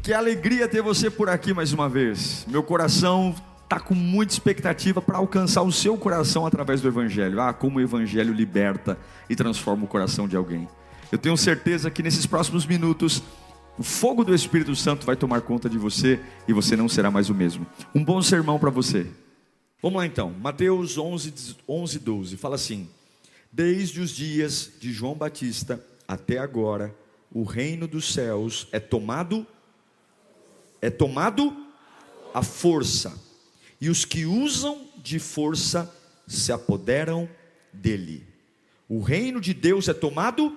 Que alegria ter você por aqui mais uma vez. Meu coração está com muita expectativa para alcançar o seu coração através do Evangelho. Como o Evangelho liberta e transforma o coração de alguém. Eu tenho certeza que nesses próximos minutos o fogo do Espírito Santo vai tomar conta de você e você não será mais o mesmo. Um bom sermão para você. Vamos lá então, Mateus 11:12, fala assim: desde os dias de João Batista até agora, o reino dos céus é tomado à força, e os que usam de força se apoderam dele. O reino de Deus é tomado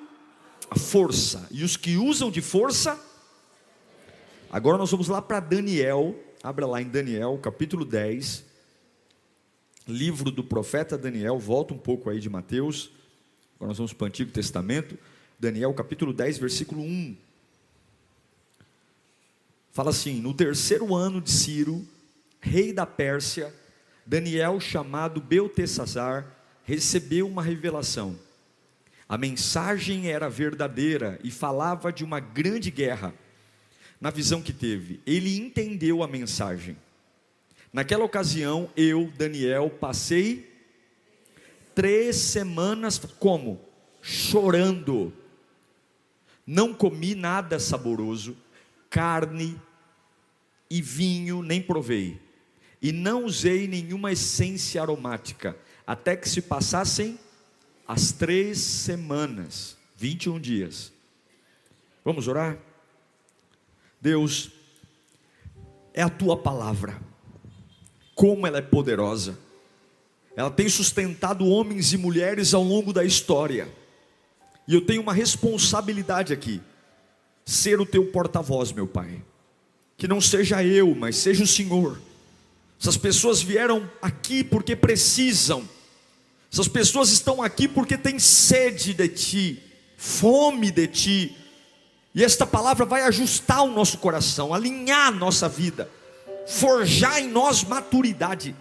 à força, e os que usam de força. Agora nós vamos lá para Daniel. Abra lá em Daniel capítulo 10, livro do profeta Daniel. Volta um pouco aí de Mateus, agora nós vamos para o Antigo Testamento. Daniel capítulo 10, versículo 1. Fala assim: no terceiro ano de Ciro, rei da Pérsia, Daniel, chamado Beltesazar, recebeu uma revelação. A mensagem era verdadeira e falava de uma grande guerra. Na visão que teve, ele entendeu a mensagem. Naquela ocasião, eu, Daniel, passei 3 semanas como? Chorando. Não comi nada saboroso, carne e vinho nem provei, e não usei nenhuma essência aromática, até que se passassem as 3 semanas, 21 dias. Vamos orar? Deus, é a tua palavra, como ela é poderosa, ela tem sustentado homens e mulheres ao longo da história, e eu tenho uma responsabilidade aqui, ser o teu porta-voz, meu Pai. Que não seja eu, mas seja o Senhor. Essas pessoas vieram aqui porque precisam. Essas pessoas estão aqui porque têm sede de Ti, fome de Ti. E esta palavra vai ajustar o nosso coração, alinhar a nossa vida, forjar em nós maturidade.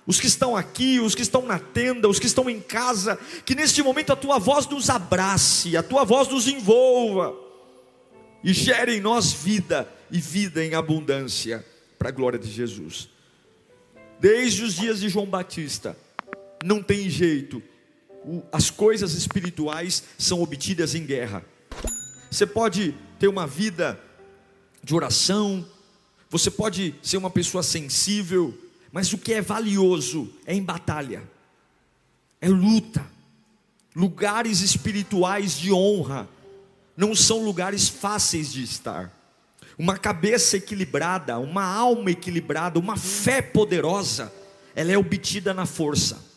Os que estão aqui, os que estão na tenda, os que estão em casa, que neste momento a Tua voz nos abrace, a Tua voz nos envolva, e gere em nós vida, e vida em abundância, para a glória de Jesus. Desde os dias de João Batista, não tem jeito, as coisas espirituais são obtidas em guerra. Você pode ter uma vida de oração, você pode ser uma pessoa sensível, mas o que é valioso é em batalha, é luta. Lugares espirituais de honra não são lugares fáceis de estar. Uma cabeça equilibrada, uma alma equilibrada, uma fé poderosa, ela é obtida na força.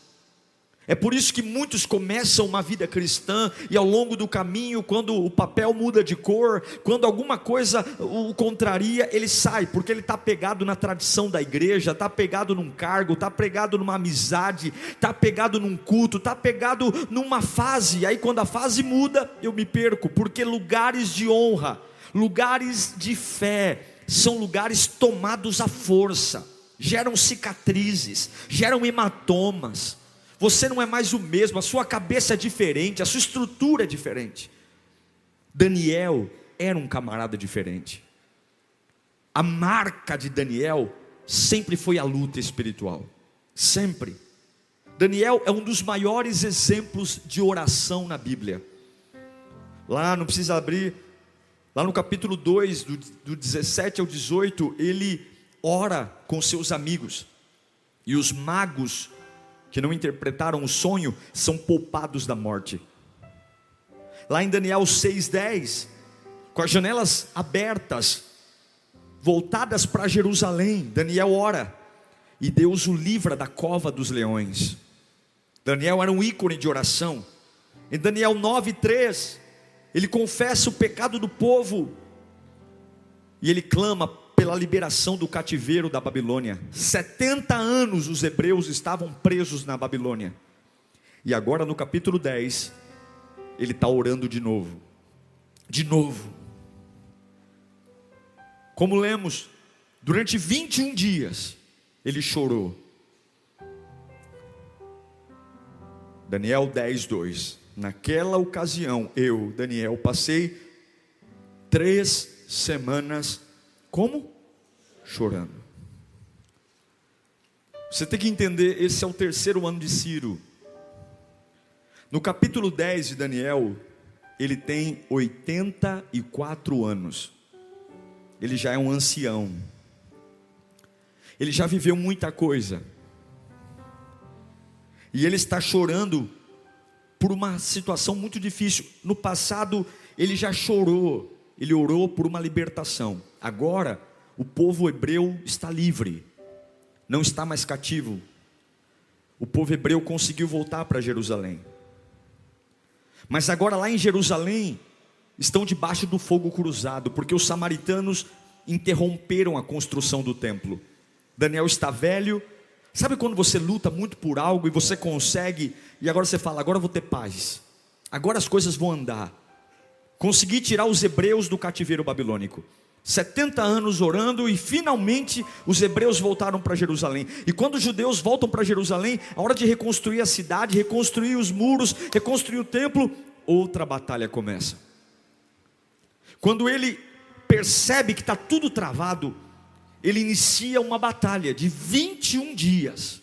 É por isso que muitos começam uma vida cristã e ao longo do caminho, quando o papel muda de cor, quando alguma coisa o contraria, ele sai, porque ele está apegado na tradição da igreja, está apegado num cargo, está apegado numa amizade, está apegado num culto, está apegado numa fase. Aí quando a fase muda, eu me perco, porque lugares de honra, lugares de fé, são lugares tomados à força, geram cicatrizes, geram hematomas. Você não é mais o mesmo, a sua cabeça é diferente, a sua estrutura é diferente. Daniel era um camarada diferente. A marca de Daniel sempre foi a luta espiritual, sempre. Daniel é um dos maiores exemplos de oração na Bíblia. Lá, não precisa abrir, lá no capítulo 2, do 17 ao 18, ele ora com seus amigos, e os magos que não interpretaram o sonho são poupados da morte. Lá em Daniel 6:10, com as janelas abertas, voltadas para Jerusalém, Daniel ora, e Deus o livra da cova dos leões. Daniel era um ícone de oração. Em Daniel 9:3, ele confessa o pecado do povo, e ele clama pela liberação do cativeiro da Babilônia. 70 anos os hebreus estavam presos na Babilônia, e agora no capítulo 10, ele está orando de novo. Como lemos, durante 21 dias, ele chorou. Daniel 10:2, naquela ocasião, eu, Daniel, passei 3 semanas Como? Chorando. Você tem que entender, esse é o terceiro ano de Ciro. No capítulo 10 de Daniel, ele tem 84 anos. Ele já é um ancião. Ele já viveu muita coisa. E ele está chorando por uma situação muito difícil. No passado, ele já chorou. Ele orou por uma libertação. Agora, o povo hebreu está livre. Não está mais cativo. O povo hebreu conseguiu voltar para Jerusalém. Mas agora lá em Jerusalém, estão debaixo do fogo cruzado, porque os samaritanos interromperam a construção do templo. Daniel está velho. Sabe quando você luta muito por algo e você consegue, e agora você fala, agora eu vou ter paz, agora as coisas vão andar. Consegui tirar os hebreus do cativeiro babilônico. 70 anos orando e finalmente os hebreus voltaram para Jerusalém. E quando os judeus voltam para Jerusalém, a hora de reconstruir a cidade, reconstruir os muros, reconstruir o templo, outra batalha começa. Quando ele percebe que está tudo travado, ele inicia uma batalha de 21 dias.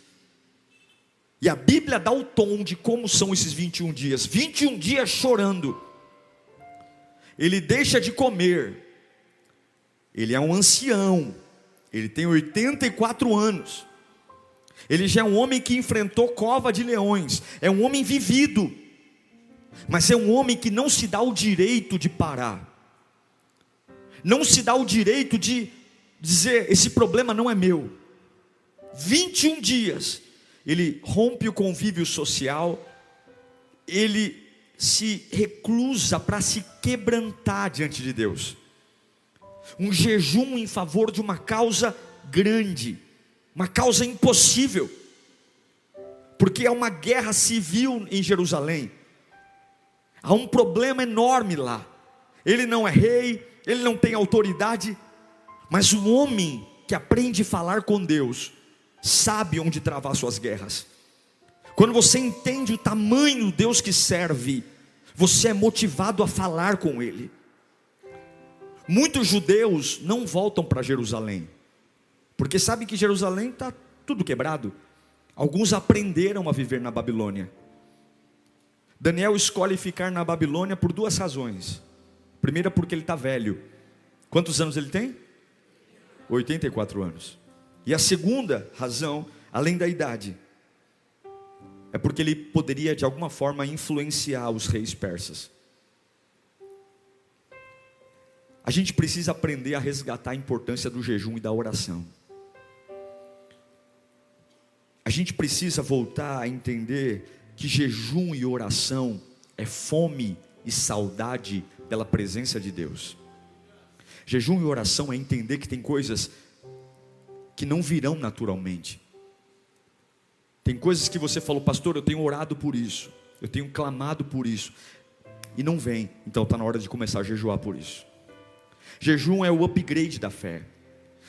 E a Bíblia dá o tom de como são esses 21 dias. 21 dias chorando. Ele deixa de comer. Ele é um ancião. Ele tem 84 anos. Ele já é um homem que enfrentou cova de leões. É um homem vivido. Mas é um homem que não se dá o direito de parar. Não se dá o direito de dizer, esse problema não é meu. 21 dias, ele rompe o convívio social, ele se reclusa para se quebrantar diante de Deus. Um jejum em favor de uma causa grande, uma causa impossível, porque há uma guerra civil em Jerusalém, há um problema enorme lá. Ele não é rei, ele não tem autoridade, mas o homem que aprende a falar com Deus, sabe onde travar suas guerras. Quando você entende o tamanho do Deus que serve, você é motivado a falar com Ele. Muitos judeus não voltam para Jerusalém, porque sabem que Jerusalém está tudo quebrado. Alguns aprenderam a viver na Babilônia. Daniel escolhe ficar na Babilônia por duas razões. Primeira, porque ele está velho. Quantos anos ele tem? 84 anos. E a segunda razão, além da idade, é porque ele poderia de alguma forma influenciar os reis persas. A gente precisa aprender a resgatar a importância do jejum e da oração. A gente precisa voltar a entender que jejum e oração é fome e saudade pela presença de Deus. Jejum e oração é entender que tem coisas que não virão naturalmente. Tem coisas que você falou, pastor, eu tenho orado por isso, eu tenho clamado por isso, e não vem. Então está na hora de começar a jejuar por isso. Jejum é o upgrade da fé.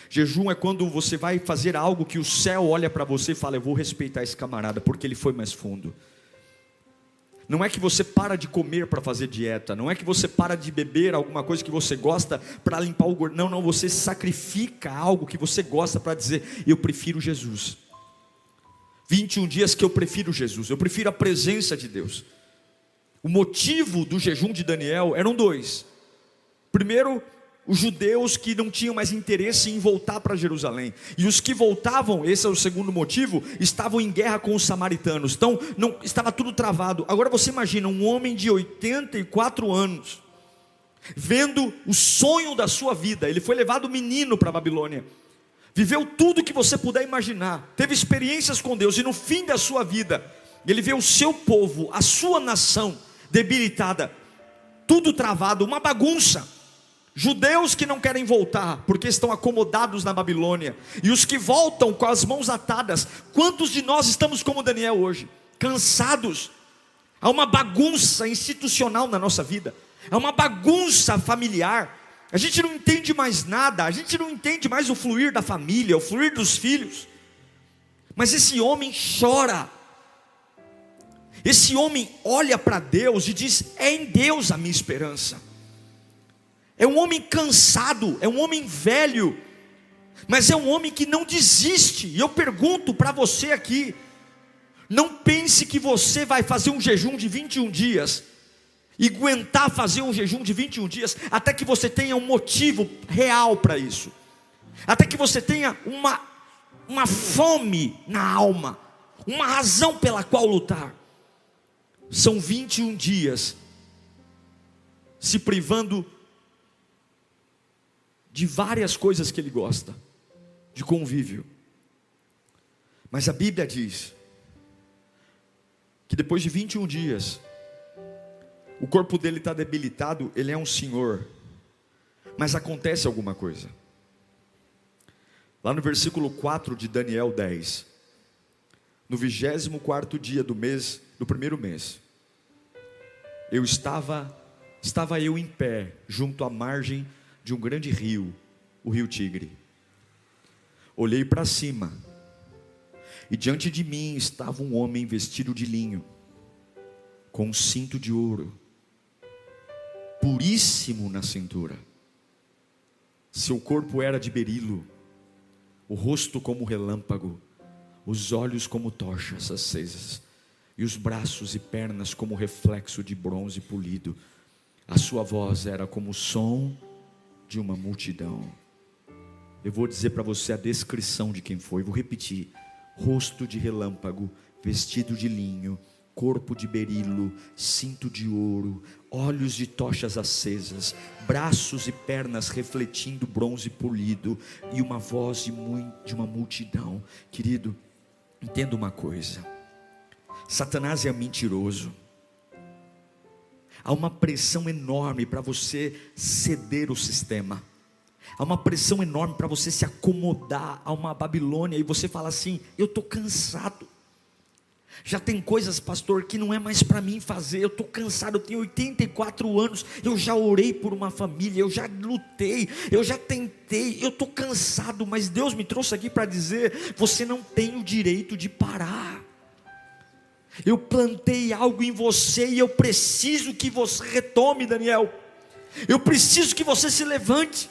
Jejum é quando você vai fazer algo que o céu olha para você e fala, eu vou respeitar esse camarada, porque ele foi mais fundo. Não é que você para de comer para fazer dieta, não é que você para de beber alguma coisa que você gosta para limpar o gordo. Não, você sacrifica algo que você gosta para dizer, eu prefiro Jesus. 21 dias que eu prefiro Jesus, eu prefiro a presença de Deus. O motivo do jejum de Daniel eram dois. Primeiro, os judeus que não tinham mais interesse em voltar para Jerusalém, e os que voltavam, esse é o segundo motivo, estavam em guerra com os samaritanos. Então não, estava tudo travado. Agora você imagina um homem de 84 anos vendo o sonho da sua vida. Ele foi levado menino para a Babilônia, viveu tudo que você puder imaginar, teve experiências com Deus, e no fim da sua vida ele vê o seu povo, a sua nação debilitada, tudo travado, uma bagunça. Judeus que não querem voltar, porque estão acomodados na Babilônia, e os que voltam com as mãos atadas. Quantos de nós estamos como Daniel hoje? Cansados. Há uma bagunça institucional na nossa vida, há uma bagunça familiar, a gente não entende mais nada, a gente não entende mais o fluir da família, o fluir dos filhos. Mas esse homem chora, esse homem olha para Deus e diz, é em Deus a minha esperança. é um homem cansado, é um homem velho, mas é um homem que não desiste. E eu pergunto para você aqui, não pense que você vai fazer um jejum de 21 dias, e aguentar fazer um jejum de 21 dias, até que você tenha um motivo real para isso, até que você tenha uma fome na alma, uma razão pela qual lutar. São 21 dias, se privando de várias coisas que ele gosta, de convívio. Mas a Bíblia diz que depois de 21 dias, o corpo dele está debilitado, ele é um senhor, mas acontece alguma coisa. Lá no versículo 4 de Daniel 10, no 24º dia do mês, do primeiro mês, estava eu em pé, junto à margem de um grande rio, o rio Tigre. Olhei para cima, e diante de mim estava um homem vestido de linho, com um cinto de ouro, puríssimo na cintura. Seu corpo era de berilo, o rosto como relâmpago, os olhos como tochas acesas, e os braços e pernas como reflexo de bronze polido. A sua voz era como o som de uma multidão. Eu vou dizer para você a descrição de quem foi, vou repetir: rosto de relâmpago, vestido de linho, corpo de berilo, cinto de ouro, olhos de tochas acesas, braços e pernas refletindo bronze polido, e uma voz de uma multidão. Querido, entenda uma coisa: Satanás é mentiroso. Há uma pressão enorme para você ceder o sistema. Há uma pressão enorme para você se acomodar a uma Babilônia, e você fala assim: eu estou cansado. Já tem coisas, pastor, que não é mais para mim fazer. Eu estou cansado, eu tenho 84 anos. Eu já orei por uma família, eu já lutei, eu já tentei. Eu estou cansado, mas Deus me trouxe aqui para dizer: você não tem o direito de parar. Eu plantei algo em você e eu preciso que você retome, Daniel. Eu preciso que você se levante.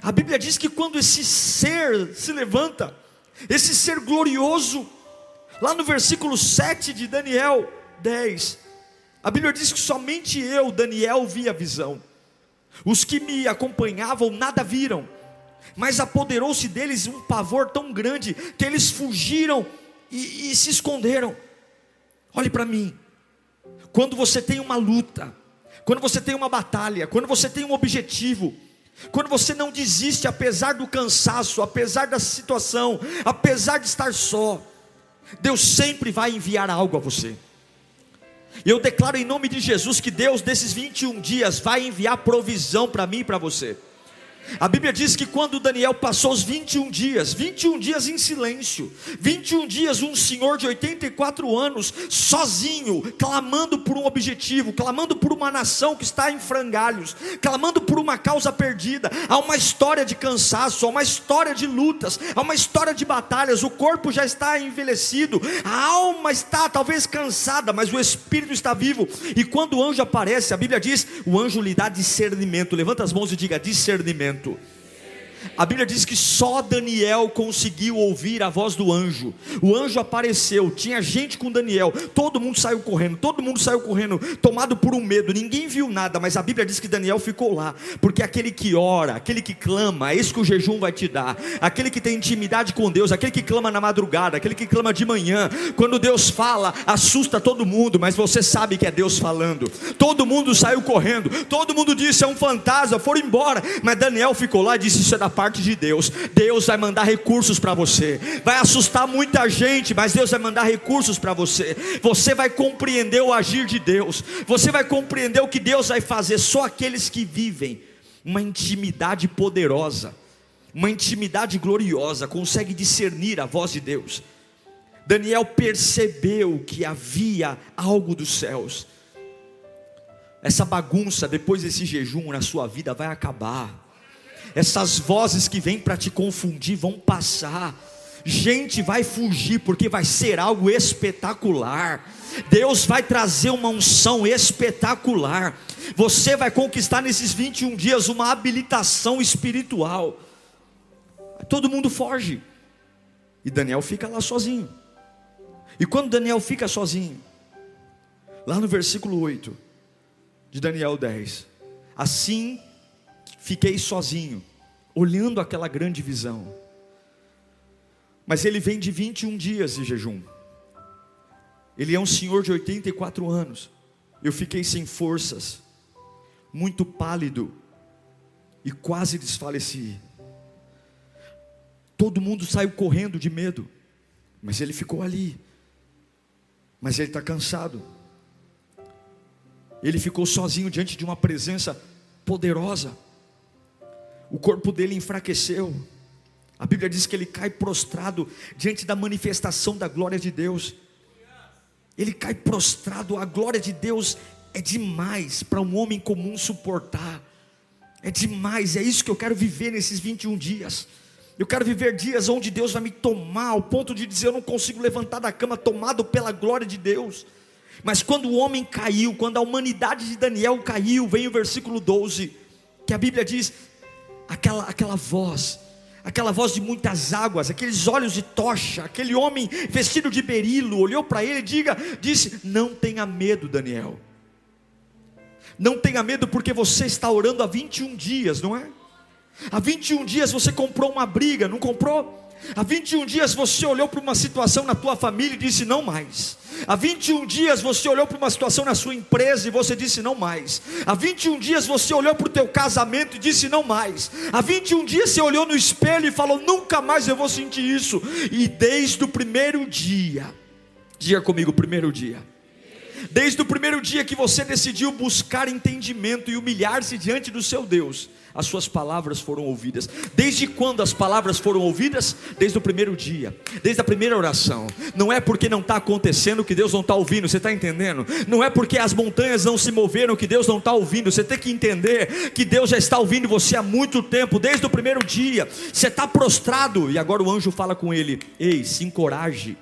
A Bíblia diz que quando esse ser se levanta, esse ser glorioso, lá no versículo 7 de Daniel 10, a Bíblia diz que somente eu, Daniel, vi a visão. Os que me acompanhavam nada viram, mas apoderou-se deles um pavor tão grande, que eles fugiram e se esconderam. Olhe para mim, quando você tem uma luta, quando você tem uma batalha, quando você tem um objetivo, quando você não desiste apesar do cansaço, apesar da situação, apesar de estar só, Deus sempre vai enviar algo a você. E eu declaro em nome de Jesus que Deus, desses 21 dias, vai enviar provisão para mim e para você. A Bíblia diz que quando Daniel passou os 21 dias em silêncio, 21 dias, um senhor de 84 anos, sozinho, clamando por um objetivo, clamando por uma nação que está em frangalhos, clamando por uma causa perdida. Há uma história de cansaço, há uma história de lutas, há uma história de batalhas. O corpo já está envelhecido, a alma está talvez cansada, mas o espírito está vivo. E quando o anjo aparece, a Bíblia diz, o anjo lhe dá discernimento. Levanta as mãos e diga: discernimento. A Bíblia diz que só Daniel conseguiu ouvir a voz do anjo. O anjo apareceu, tinha gente com Daniel, todo mundo saiu correndo, tomado por um medo, ninguém viu nada, mas a Bíblia diz que Daniel ficou lá, porque aquele que ora, aquele que clama, é isso que o jejum vai te dar. Aquele que tem intimidade com Deus, aquele que clama na madrugada, aquele que clama de manhã, quando Deus fala, assusta todo mundo, mas você sabe que é Deus falando. Todo mundo saiu correndo, todo mundo disse: é um fantasma, foram embora, mas Daniel ficou lá e disse: isso é da parte de Deus. Deus vai mandar recursos para você. Vai assustar muita gente, mas Deus vai mandar recursos para você. Você vai compreender o agir de Deus. Você vai compreender o que Deus vai fazer. Só aqueles que vivem uma intimidade poderosa, uma intimidade gloriosa, conseguem discernir a voz de Deus. Daniel percebeu que havia algo dos céus. Essa bagunça depois desse jejum na sua vida vai acabar. Essas vozes que vêm para te confundir vão passar. Gente vai fugir, porque vai ser algo espetacular. Deus vai trazer uma unção espetacular. Você vai conquistar nesses 21 dias uma habilitação espiritual. Todo mundo foge, e Daniel fica lá sozinho. E quando Daniel fica sozinho, lá no versículo 8 de Daniel 10, assim fiquei sozinho, olhando aquela grande visão. Mas ele vem de 21 dias de jejum. Ele é um senhor de 84 anos. Eu fiquei sem forças, muito pálido, e quase desfaleci. Todo mundo saiu correndo de medo, mas ele ficou ali. Mas ele está cansado. Ele ficou sozinho diante de uma presença poderosa. O corpo dele enfraqueceu. A Bíblia diz que ele cai prostrado diante da manifestação da glória de Deus. Ele cai prostrado. A glória de Deus é demais para um homem comum suportar. É demais, é isso que eu quero viver nesses 21 dias. Eu quero viver dias onde Deus vai me tomar ao ponto de dizer: eu não consigo levantar da cama, tomado pela glória de Deus. Mas quando o homem caiu, quando a humanidade de Daniel caiu, vem o versículo 12, que a Bíblia diz, aquela voz de muitas águas, aqueles olhos de tocha, aquele homem vestido de berilo, olhou para ele e disse: não tenha medo, Daniel. Não tenha medo, porque você está orando há 21 dias, não é? Há 21 dias você comprou uma briga, não comprou? Há 21 dias você olhou para uma situação na tua família e disse: não mais. Há 21 dias você olhou para uma situação na sua empresa e você disse: não mais. Há 21 dias você olhou para o teu casamento e disse: não mais. Há 21 dias você olhou no espelho e falou: nunca mais eu vou sentir isso. E desde o primeiro dia, diga comigo, primeiro dia. Desde o primeiro dia que você decidiu buscar entendimento e humilhar-se diante do seu Deus, as suas palavras foram ouvidas. Desde quando as palavras foram ouvidas? Desde o primeiro dia, desde a primeira oração. Não é porque não está acontecendo que Deus não está ouvindo, você está entendendo? Não é porque as montanhas não se moveram que Deus não está ouvindo. Você tem que entender que Deus já está ouvindo você há muito tempo. Desde o primeiro dia, você está prostrado, e agora o anjo fala com ele: ei, se encoraje,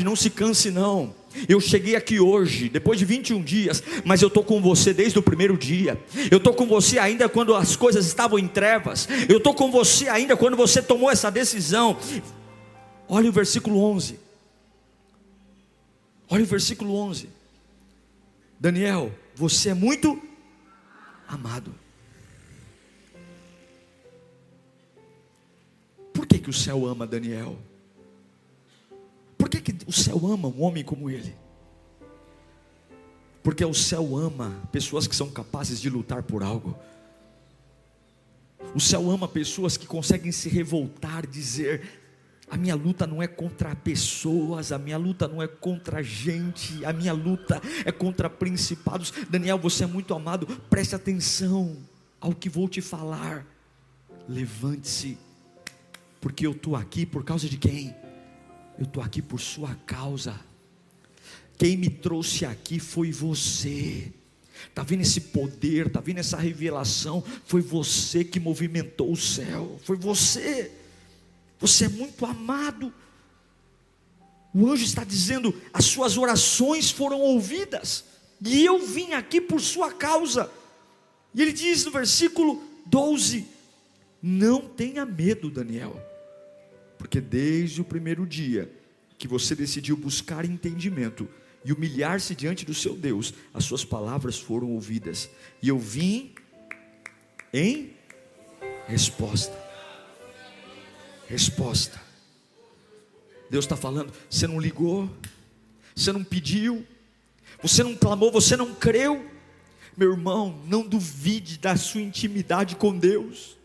não se canse não. Eu cheguei aqui hoje, depois de 21 dias, mas eu estou com você desde o primeiro dia. Eu estou com você ainda quando as coisas estavam em trevas. Eu estou com você ainda quando você tomou essa decisão. Olha o versículo 11. Olha o versículo 11. Daniel, você é muito amado. Por que o céu ama Daniel? Por que o céu ama um homem como ele? Porque o céu ama pessoas que são capazes de lutar por algo. O céu ama pessoas que conseguem se revoltar, dizer: a minha luta não é contra pessoas, a minha luta não é contra gente, a minha luta é contra principados. Daniel, você é muito amado, preste atenção ao que vou te falar. Levante-se, porque eu estou aqui por causa de quem? Eu estou aqui por sua causa. Quem me trouxe aqui foi você. Está vendo esse poder, está vendo essa revelação? Foi você que movimentou o céu. Foi você. Você é muito amado. O anjo está dizendo: as suas orações foram ouvidas, e eu vim aqui por sua causa. E ele diz no versículo 12: não tenha medo, Daniel, porque desde o primeiro dia que você decidiu buscar entendimento e humilhar-se diante do seu Deus, as suas palavras foram ouvidas, e eu vim em resposta. Deus está falando: você não ligou, você não pediu, você não clamou, você não creu. Meu irmão, não duvide da sua intimidade com Deus.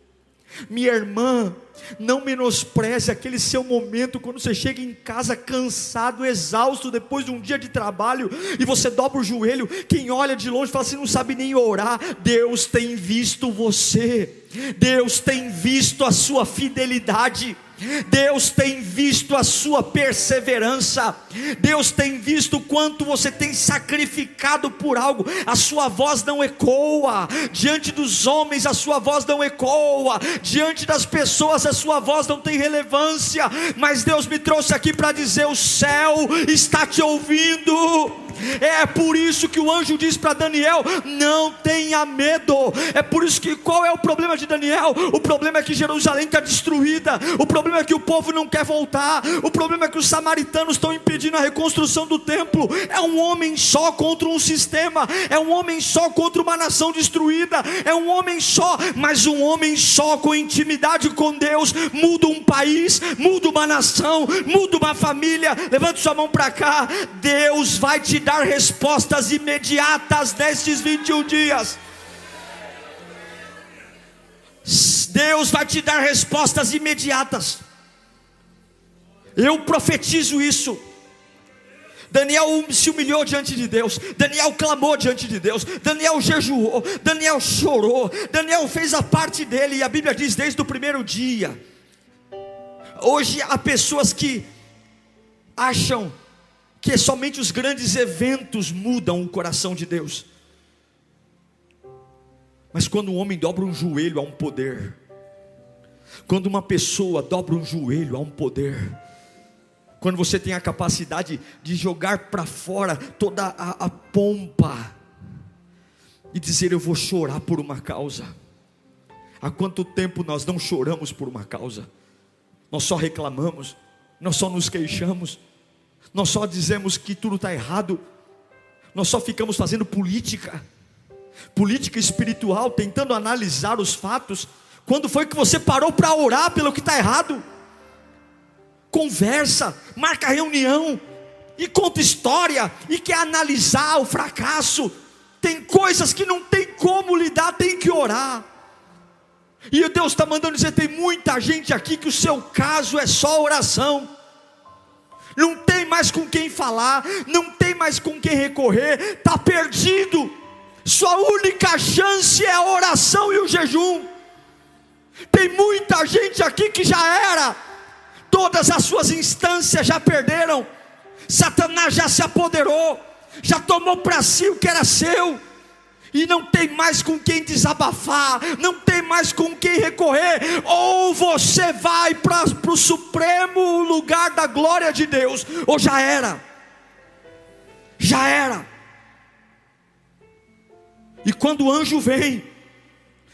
Minha irmã, não menospreze aquele seu momento quando você chega em casa cansado, exausto, depois de um dia de trabalho, e você dobra o joelho. Quem olha de longe fala assim: não sabe nem orar. Deus tem visto você, Deus tem visto a sua fidelidade. Deus tem visto a sua perseverança, Deus tem visto o quanto você tem sacrificado por algo. A sua voz não ecoa diante dos homens, a sua voz não ecoa diante das pessoas, a sua voz não tem relevância, mas Deus me trouxe aqui para dizer: o céu está te ouvindo. É por isso que o anjo diz para Daniel: não tenha medo. É por isso que, qual é o problema de Daniel? O problema é que Jerusalém está destruída, o problema é que o povo não quer voltar, o problema é que os samaritanos estão impedindo a reconstrução do templo. É um homem só contra um sistema, é um homem só contra uma nação destruída, é um homem só, mas um homem só com intimidade com Deus muda um país, muda uma nação, muda uma família. Levante sua mão para cá. Deus vai te dar respostas imediatas nestes 21 dias. Deus vai te dar respostas imediatas. Eu profetizo isso. Daniel se humilhou diante de Deus, Daniel clamou diante de Deus, Daniel jejuou, Daniel chorou, Daniel fez a parte dele, e a Bíblia diz desde o primeiro dia. Hoje há pessoas que acham que somente os grandes eventos mudam o coração de Deus, mas quando um homem dobra um joelho, há um poder. Quando uma pessoa dobra um joelho, há um poder. Quando você tem a capacidade de jogar para fora toda a pompa e dizer: eu vou chorar por uma causa. Há quanto tempo nós não choramos por uma causa? Nós só reclamamos, nós só nos queixamos, nós só dizemos que tudo está errado, nós só ficamos fazendo política espiritual, tentando analisar os fatos. Quando foi que você parou para orar pelo que está errado? Conversa, marca reunião e conta história e quer analisar o fracasso. Tem coisas que não tem como lidar, tem que orar. E Deus está mandando dizer: tem muita gente aqui que o seu caso é só oração. Não tem mais com quem falar, não tem mais com quem recorrer, está perdido. Sua única chance é a oração e o jejum. Tem muita gente aqui que já era, todas as suas instâncias já perderam, Satanás já se apoderou, já tomou para si o que era seu, e não tem mais com quem desabafar, não tem mais com quem recorrer. Ou você vai para o supremo lugar da glória de Deus, ou já era. E quando o anjo vem,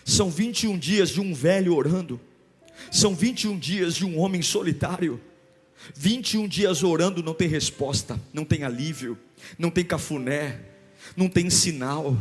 são 21 dias de um velho orando, são 21 dias de um homem solitário. 21 dias orando, não tem resposta, não tem alívio, não tem cafuné, não tem sinal.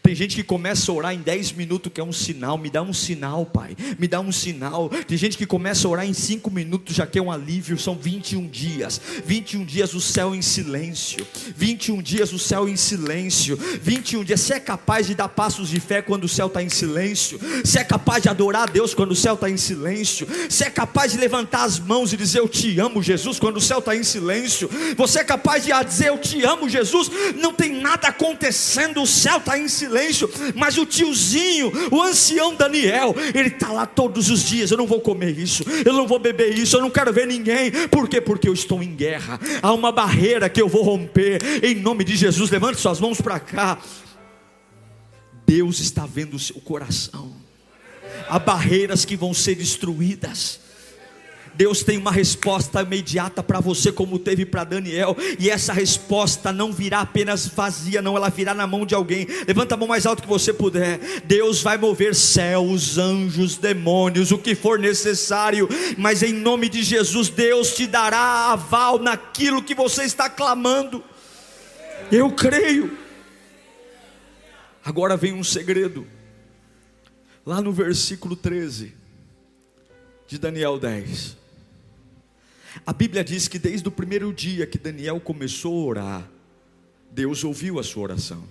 Tem gente que começa a orar em 10 minutos, que é um sinal. Me dá um sinal, Pai, me dá um sinal. Tem gente que começa a orar em 5 minutos, já quer um alívio. São 21 dias, 21 dias o céu em silêncio, 21 dias o céu em silêncio, 21 dias. Você é capaz de dar passos de fé quando o céu está em silêncio? Você é capaz de adorar a Deus quando o céu está em silêncio? Você é capaz de levantar as mãos e dizer: eu te amo, Jesus, quando o céu está em silêncio? Você é capaz de dizer: eu te amo, Jesus? Não tem nada acontecendo, o céu está em silêncio. Mas o tiozinho, o ancião Daniel, ele está lá todos os dias: eu não vou comer isso, eu não vou beber isso, eu não quero ver ninguém. Por quê? Porque eu estou em guerra. Há uma barreira que eu vou romper, em nome de Jesus. Levante suas mãos para cá. Deus está vendo o seu coração. Há barreiras que vão ser destruídas. Deus tem uma resposta imediata para você, como teve para Daniel. E essa resposta não virá apenas vazia, não, ela virá na mão de alguém. Levanta a mão mais alto que você puder. Deus vai mover céus, anjos, demônios, o que for necessário, mas em nome de Jesus, Deus te dará aval naquilo que você está clamando. Eu creio. Agora vem um segredo. Lá no versículo 13 de Daniel 10, a Bíblia diz que desde o primeiro dia que Daniel começou a orar, Deus ouviu a sua oração,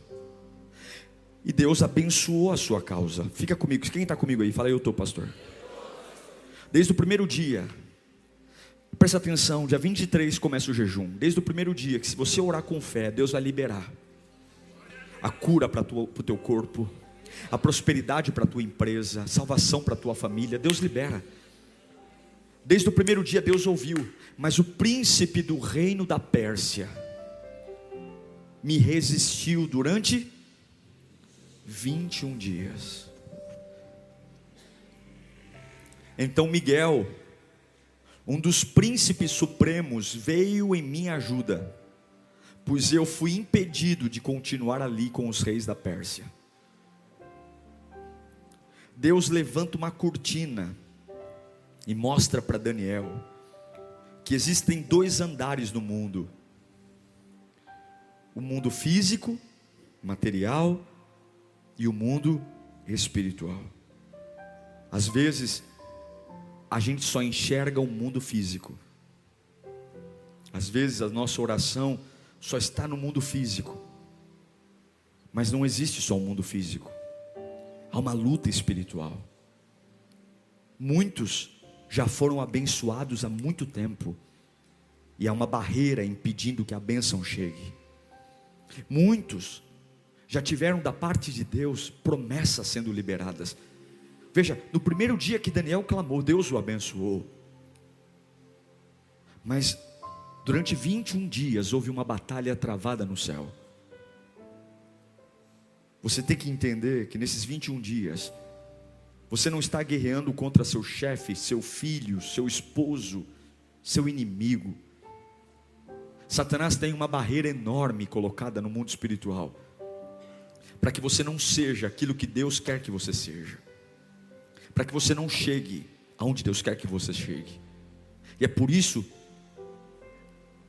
e Deus abençoou a sua causa. Fica comigo, quem está comigo aí? Fala: eu estou, pastor. Desde o primeiro dia, presta atenção, dia 23 começa o jejum. Desde o primeiro dia, que se você orar com fé, Deus vai liberar a cura para o teu corpo, a prosperidade para a tua empresa, a salvação para a tua família. Deus libera. Desde o primeiro dia Deus ouviu, mas o príncipe do reino da Pérsia me resistiu durante 21 dias. Então Miguel, um dos príncipes supremos, veio em minha ajuda, pois eu fui impedido de continuar ali com os reis da Pérsia. Deus levanta uma cortina e mostra para Daniel que existem 2 andares no mundo: o mundo físico, material, e o mundo espiritual. Às vezes a gente só enxerga o mundo físico. Às vezes a nossa oração só está no mundo físico. Mas não existe só um mundo físico. Há uma luta espiritual. Muitos já foram abençoados há muito tempo, e há uma barreira impedindo que a bênção chegue. Muitos já tiveram da parte de Deus promessas sendo liberadas. Veja, no primeiro dia que Daniel clamou, Deus o abençoou. Mas durante 21 dias houve uma batalha travada no céu. Você tem que entender que nesses 21 dias você não está guerreando contra seu chefe, seu filho, seu esposo, seu inimigo. Satanás tem uma barreira enorme colocada no mundo espiritual, para que você não seja aquilo que Deus quer que você seja, para que você não chegue aonde Deus quer que você chegue. E é por isso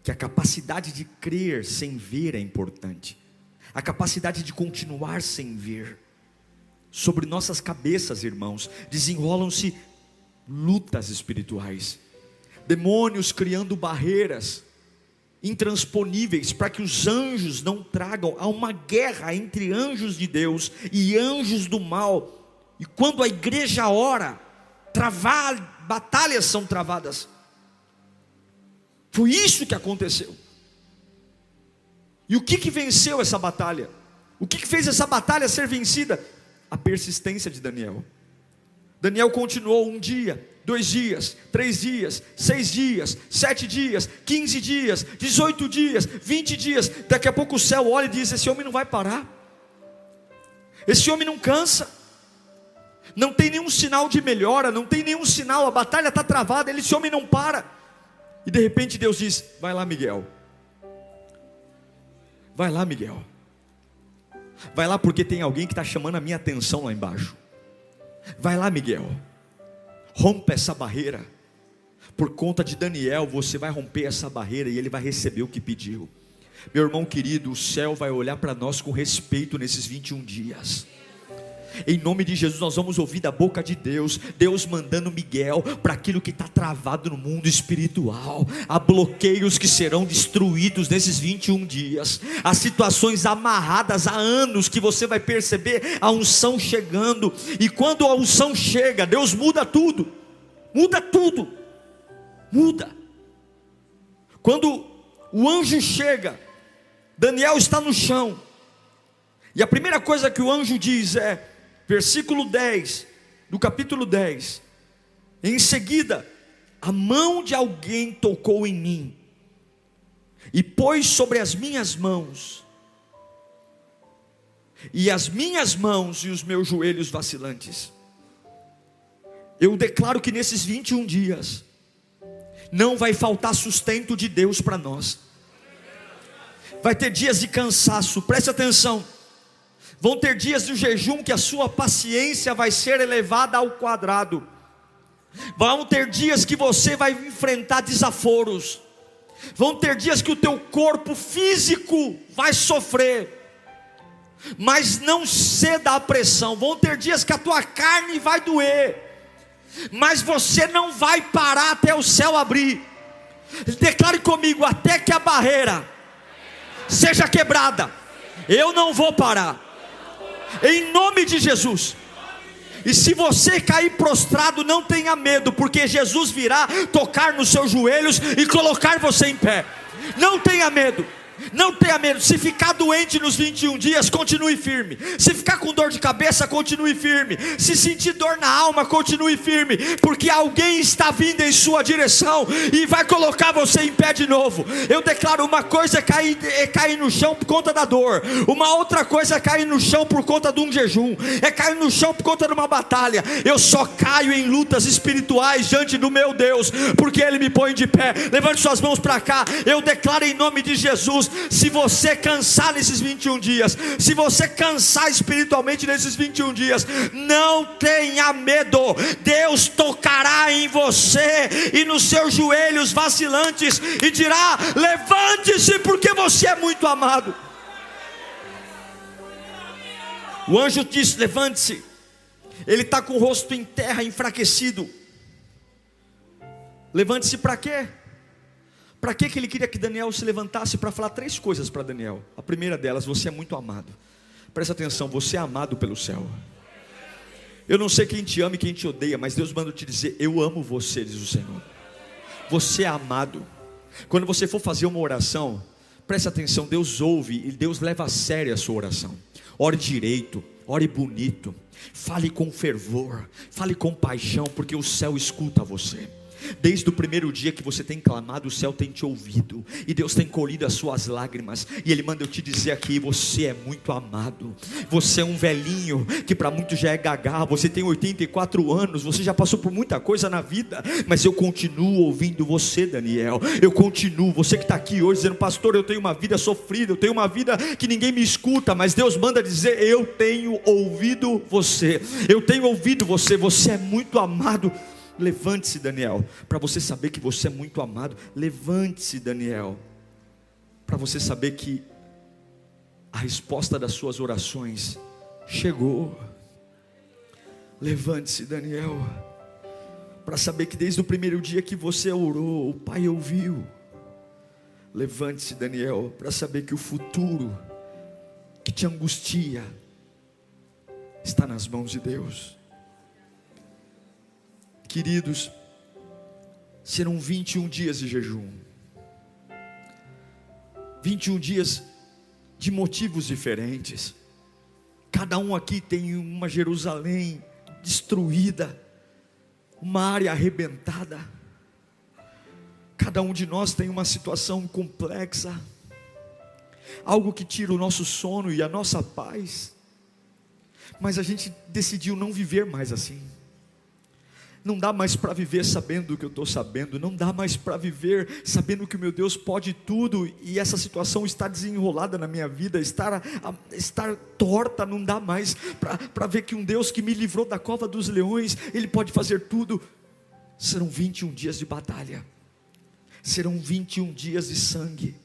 que a capacidade de crer sem ver é importante. A capacidade de continuar sem ver. Sobre nossas cabeças, irmãos, desenrolam-se lutas espirituais. Demônios criando barreiras intransponíveis para que os anjos não tragam. Há uma guerra entre anjos de Deus e anjos do mal. E quando a igreja ora, batalhas são travadas. Foi isso que aconteceu. E o que venceu essa batalha? O que fez essa batalha ser vencida? A persistência de Daniel. Daniel continuou 1 dia, 2 dias, 3 dias, 6 dias, 7 dias, 15 dias, 18 dias, 20 dias. Daqui a pouco o céu olha e diz: esse homem não vai parar. Esse homem não cansa. Não tem nenhum sinal de melhora, não tem nenhum sinal, a batalha está travada, esse homem não para. E de repente Deus diz: vai lá, Miguel. Vai lá, Miguel. Vai lá, porque tem alguém que está chamando a minha atenção lá embaixo. Vai lá, Miguel. Rompa essa barreira. Por conta de Daniel, você vai romper essa barreira e ele vai receber o que pediu. Meu irmão querido, o céu vai olhar para nós com respeito nesses 21 dias. Em nome de Jesus, nós vamos ouvir da boca de Deus, Deus mandando Miguel para aquilo que está travado no mundo espiritual. Há bloqueios que serão destruídos nesses 21 dias. Há situações amarradas há anos que você vai perceber a unção chegando. E quando a unção chega, Deus muda tudo. Muda tudo. Muda. Quando o anjo chega, Daniel está no chão. E a primeira coisa que o anjo diz é, versículo 10, do capítulo 10: em seguida, a mão de alguém tocou em mim, e pôs sobre as minhas mãos, e as minhas mãos e os meus joelhos vacilantes. Eu declaro que nesses 21 dias, não vai faltar sustento de Deus para nós. Vai ter dias de cansaço, preste atenção. Vão ter dias de jejum que a sua paciência vai ser elevada ao quadrado. Vão ter dias que você vai enfrentar desaforos. Vão ter dias que o teu corpo físico vai sofrer, mas não ceda à pressão. Vão ter dias que a tua carne vai doer, mas você não vai parar até o céu abrir. Declare comigo: até que a barreira seja quebrada, eu não vou parar. Em nome de Jesus. E se você cair prostrado, não tenha medo, porque Jesus virá tocar nos seus joelhos e colocar você em pé. Não tenha medo. Não tenha medo. Se ficar doente nos 21 dias, continue firme. Se ficar com dor de cabeça, continue firme. Se sentir dor na alma, continue firme, porque alguém está vindo em sua direção e vai colocar você em pé de novo. Eu declaro: uma coisa é cair no chão por conta da dor, uma outra coisa é cair no chão por conta de um jejum, é cair no chão por conta de uma batalha. Eu só caio em lutas espirituais diante do meu Deus, porque Ele me põe de pé. Levante suas mãos para cá. Eu declaro em nome de Jesus: se você cansar nesses 21 dias, se você cansar espiritualmente nesses 21 dias, não tenha medo. Deus tocará em você e nos seus joelhos vacilantes e dirá: levante-se, porque você é muito amado. O anjo disse: levante-se. Ele está com o rosto em terra, enfraquecido. Levante-se para quê? Para que ele queria que Daniel se levantasse? Para falar 3 coisas para Daniel. A primeira delas: você é muito amado. Presta atenção, você é amado pelo céu. Eu não sei quem te ama e quem te odeia, mas Deus manda te dizer: eu amo você, diz o Senhor. Você é amado. Quando você for fazer uma oração, presta atenção, Deus ouve e Deus leva a sério a sua oração. Ore direito, ore bonito, fale com fervor, fale com paixão, porque o céu escuta você. Desde o primeiro dia que você tem clamado, o céu tem te ouvido, e Deus tem colhido as suas lágrimas, e Ele manda eu te dizer aqui: você é muito amado. Você é um velhinho, que para muitos já é gagá, você tem 84 anos, você já passou por muita coisa na vida, mas eu continuo ouvindo você, Daniel. Eu continuo, você que está aqui hoje dizendo: pastor, eu tenho uma vida sofrida, eu tenho uma vida que ninguém me escuta, mas Deus manda dizer: eu tenho ouvido você, eu tenho ouvido você, você é muito amado. Levante-se, Daniel, para você saber que você é muito amado. Levante-se, Daniel, para você saber que a resposta das suas orações chegou. Levante-se, Daniel, para saber que desde o primeiro dia que você orou, o Pai ouviu. Levante-se, Daniel, para saber que o futuro que te angustia está nas mãos de Deus. Queridos, serão 21 dias de jejum, 21 dias de motivos diferentes. Cada um aqui tem uma Jerusalém destruída, uma área arrebentada. Cada um de nós tem uma situação complexa, algo que tira o nosso sono e a nossa paz. Mas a gente decidiu não viver mais assim. Não dá mais para viver sabendo o que eu estou sabendo. Não dá mais para viver sabendo que o meu Deus pode tudo e essa situação está desenrolada na minha vida, estar torta. Não dá mais para ver que um Deus que me livrou da cova dos leões, Ele pode fazer tudo. Serão 21 dias de batalha. Serão 21 dias de sangue.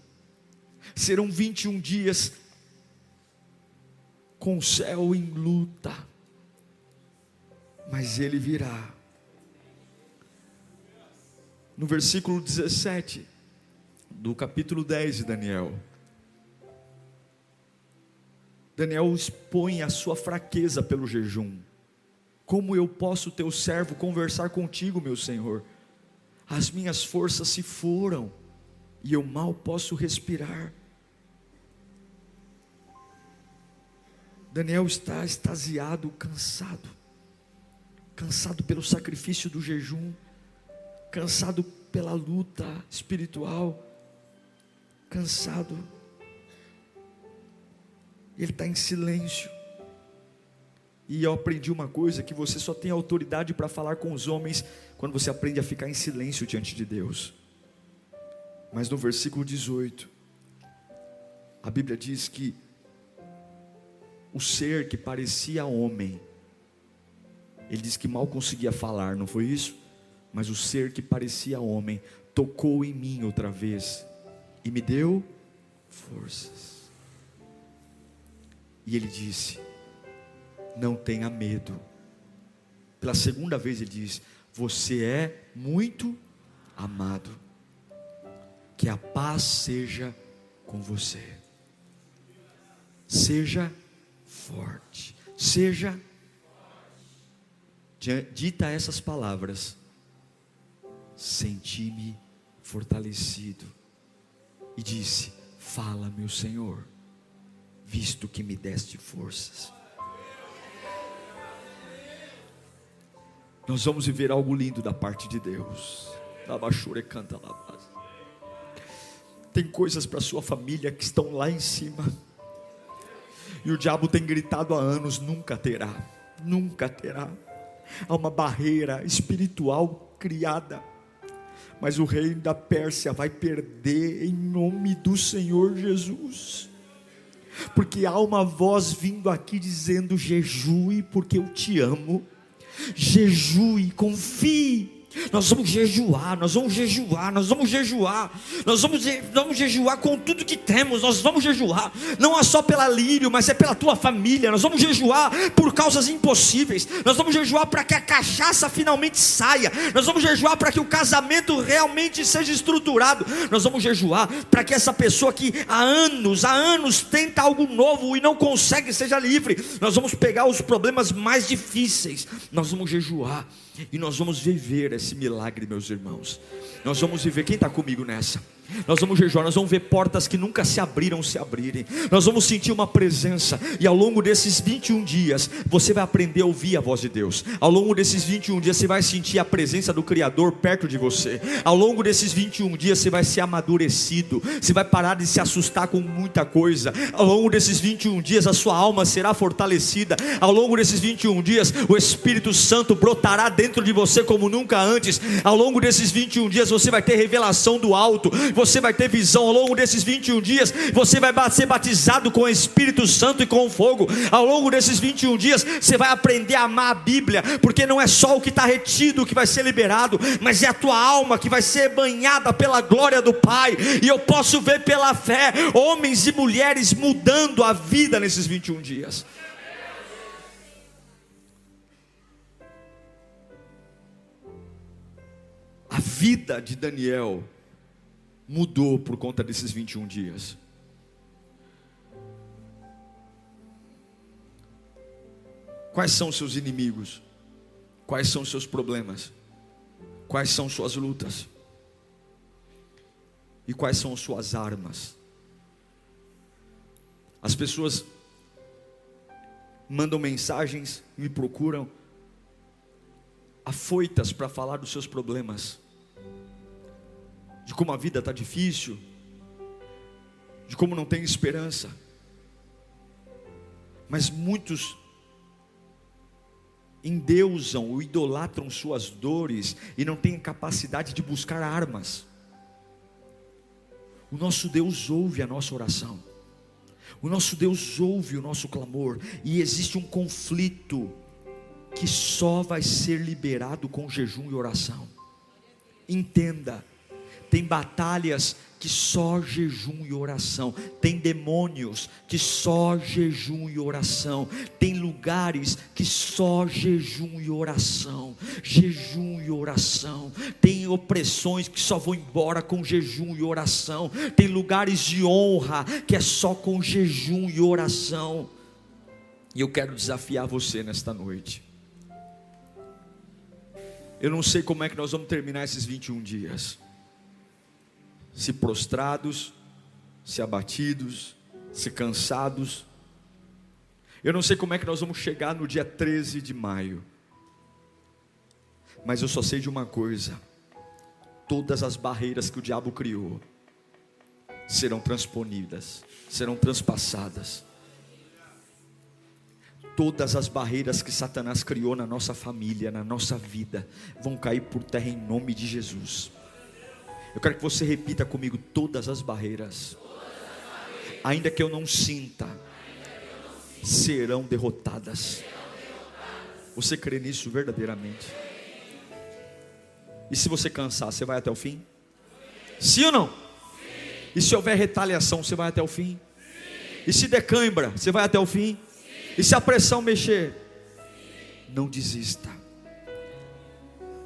Serão 21 dias com o céu em luta. Mas Ele virá. No versículo 17 do capítulo 10 de Daniel, Daniel expõe a sua fraqueza pelo jejum. Como eu posso, teu servo, conversar contigo, meu Senhor? As minhas forças se foram e eu mal posso respirar. Daniel está extasiado, cansado pelo sacrifício do jejum, cansado pela luta espiritual, cansado. Ele está em silêncio. E eu aprendi uma coisa: que você só tem autoridade para falar com os homens quando você aprende a ficar em silêncio diante de Deus. Mas no versículo 18, a Bíblia diz que o ser que parecia homem, ele diz que mal conseguia falar, não foi isso? Mas o ser que parecia homem tocou em mim outra vez e me deu forças. E ele disse: não tenha medo. Pela segunda vez ele diz: você é muito amado. Que a paz seja com você. Seja forte. Seja. Dita essas palavras, senti-me fortalecido e disse: Fala, meu Senhor, visto que me deste forças. Nós vamos viver algo lindo da parte de Deus. Canta lá. Tem coisas para sua família que estão lá em cima, e o diabo tem gritado há anos: nunca terá, nunca terá. Há uma barreira espiritual criada, mas o rei da Pérsia vai perder em nome do Senhor Jesus, porque há uma voz vindo aqui dizendo: jejue porque eu te amo, jejue, confie. Nós vamos jejuar, nós vamos jejuar, nós vamos jejuar, nós vamos jejuar com tudo que temos. Nós vamos jejuar, não é só pela Lírio, mas é pela tua família. Nós vamos jejuar por causas impossíveis. Nós vamos jejuar para que a cachaça finalmente saia. Nós vamos jejuar para que o casamento realmente seja estruturado. Nós vamos jejuar para que essa pessoa que há anos tenta algo novo e não consegue, seja livre. Nós vamos pegar os problemas mais difíceis, nós vamos jejuar e nós vamos viver esse milagre, meus irmãos. Nós vamos viver, quem está comigo nessa? Nós vamos jejuar, nós vamos ver portas que nunca se abriram se abrirem. Nós vamos sentir uma presença, e ao longo desses 21 dias você vai aprender a ouvir a voz de Deus. Ao longo desses 21 dias você vai sentir a presença do Criador perto de você. Ao longo desses 21 dias você vai ser amadurecido, você vai parar de se assustar com muita coisa. Ao longo desses 21 dias a sua alma será fortalecida. Ao longo desses 21 dias o Espírito Santo brotará dentro de você como nunca antes. Ao longo desses 21 dias você vai ter revelação do alto, você vai ter visão. Ao longo desses 21 dias você vai ser batizado com o Espírito Santo e com fogo. Ao longo desses 21 dias você vai aprender a amar a Bíblia, porque não é só o que está retido que vai ser liberado, mas é a tua alma que vai ser banhada pela glória do Pai. E eu posso ver pela fé homens e mulheres mudando a vida nesses 21 dias. A vida de Daniel mudou por conta desses 21 dias. Quais são os seus inimigos? Quais são os seus problemas? Quais são suas lutas? E quais são as suas armas? As pessoas mandam mensagens, me procuram afoitas para falar dos seus problemas, de como a vida está difícil, de como não tem esperança. Mas muitos endeusam ou idolatram suas dores e não têm capacidade de buscar armas. O nosso Deus ouve a nossa oração, o nosso Deus ouve o nosso clamor, e existe um conflito que só vai ser liberado com jejum e oração. Entenda, tem batalhas que só jejum e oração, tem demônios que só jejum e oração, tem lugares que só jejum e oração, tem opressões que só vão embora com jejum e oração, tem lugares de honra que é só com jejum e oração. E eu quero desafiar você nesta noite. Eu não sei como é que nós vamos terminar esses 21 dias. Se prostrados, se abatidos, se cansados. Eu não sei como é que nós vamos chegar no dia 13 de maio. Mas eu só sei de uma coisa: todas as barreiras que o diabo criou serão transponidas, serão transpassadas. Todas as barreiras que Satanás criou na nossa família, na nossa vida, vão cair por terra em nome de Jesus. Eu quero que você repita comigo: todas as barreiras, ainda que eu não sinta, serão derrotadas. Você crê nisso verdadeiramente? E se você cansar, você vai até o fim? Sim ou não? E se houver retaliação, você vai até o fim? E se der cãibra, você vai até o fim? E se a pressão mexer, não desista,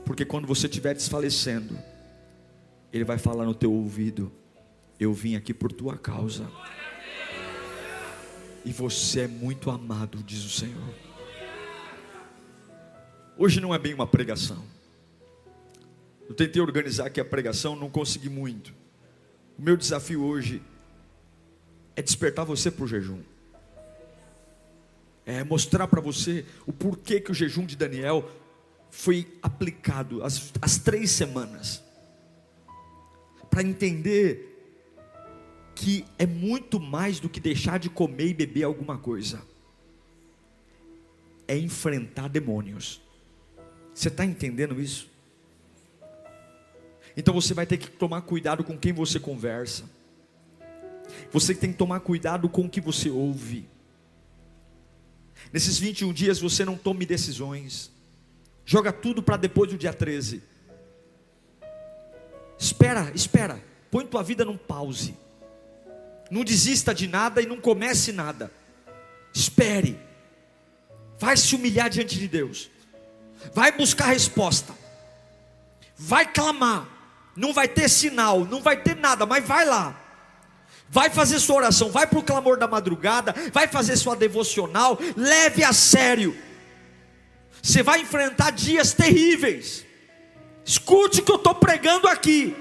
porque quando você estiver desfalecendo, Ele vai falar no teu ouvido: eu vim aqui por tua causa, e você é muito amado, diz o Senhor. Hoje não é bem uma pregação. Eu tentei organizar aqui a pregação, não consegui muito. O meu desafio hoje é despertar você para o jejum. É mostrar para você o porquê que o jejum de Daniel foi aplicado as 3 semanas. Para entender que é muito mais do que deixar de comer e beber alguma coisa. É enfrentar demônios. Você está entendendo isso? Então você vai ter que tomar cuidado com quem você conversa. Você tem que tomar cuidado com o que você ouve. Nesses 21 dias você não tome decisões. Joga tudo para depois do dia 13. Espera. Põe tua vida num pause. Não desista de nada e não comece nada. Espere. Vai se humilhar diante de Deus. Vai buscar resposta. Vai clamar. Não vai ter sinal, não vai ter nada, mas vai lá. Vai fazer sua oração, vai para o clamor da madrugada, vai fazer sua devocional, leve a sério. Você vai enfrentar dias terríveis. Escute o que eu estou pregando aqui.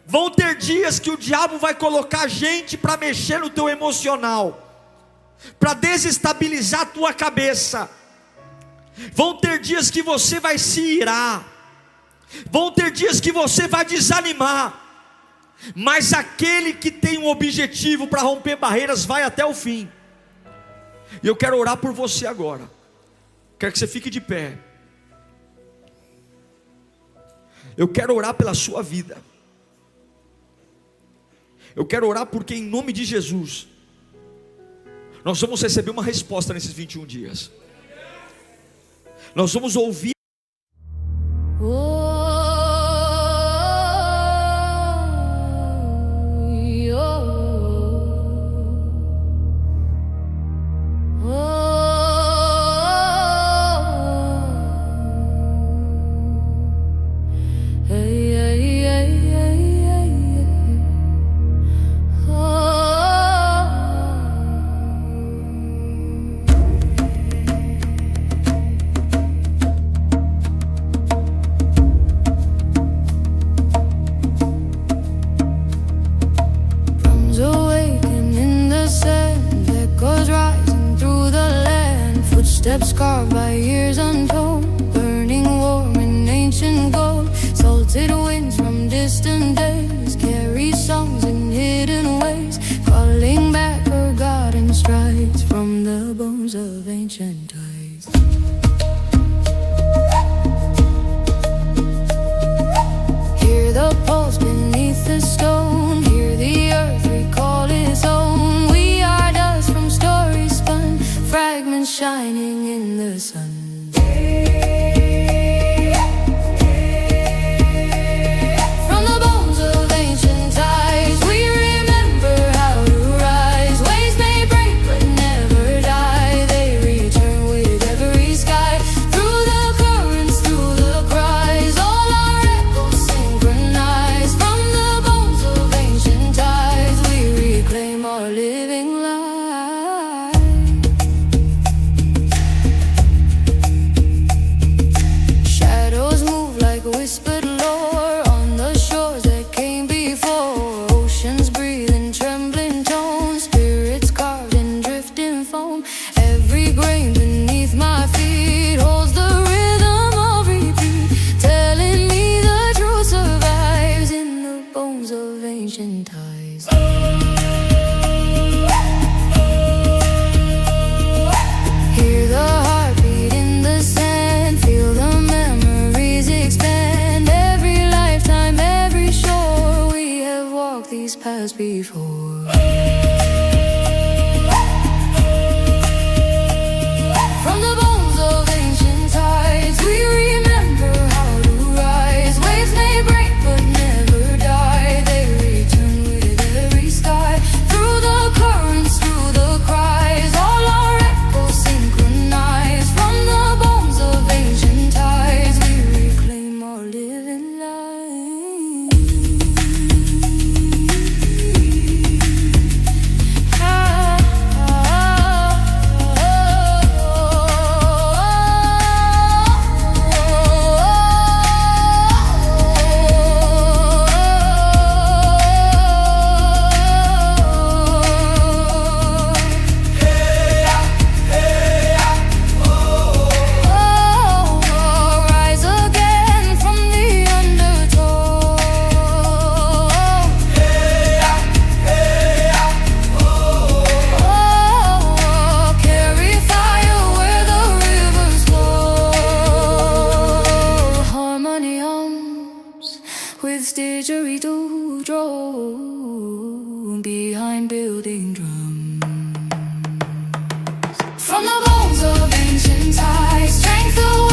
Vão ter dias que o diabo vai colocar gente para mexer no teu emocional, para desestabilizar a tua cabeça. Vão ter dias que você vai se irar. Vão ter dias que você vai desanimar. Mas aquele que tem um objetivo para romper barreiras vai até o fim. E eu quero orar por você agora. Quero que você fique de pé. Eu quero orar pela sua vida. Eu quero orar porque em nome de Jesus nós vamos receber uma resposta nesses 21 dias. Nós vamos ouvir. Steps carved by years untold, burning warm in ancient gold. Salted winds from distant days carry songs in hidden ways, calling back forgotten strides from the bones of ancient times. Hear the pulse beneath the stone, hear the earth recall its own. We are dust from stories spun, fragments shining in the sun. From the bones of ancient ties, we remember how to rise. Waves may break but never die. They return with every sky. Through the currents, through the cries, all our echoes synchronize. From the bones of ancient ties, we reclaim our living life. Whispered lore on the shores that came before. Oceans breathe in trembling tones, spirits carved in drifting foam. Every grain beneath my feet holds the rhythm of repeat, telling me the truth survives in the bones of ancient ties. Hear the heartbeat in the sand, feel the memories expand. Every lifetime, every shore, we have walked these paths before. From the bones of ancient tides, we remember how to rise. Waves may break but never die. They return with every sky. Through the currents, through the cries, all our echoes synchronize. From the bones of ancient tides, we reclaim our living life. with didgeridoo drone behind building drums. From the bones of ancient ties, strength.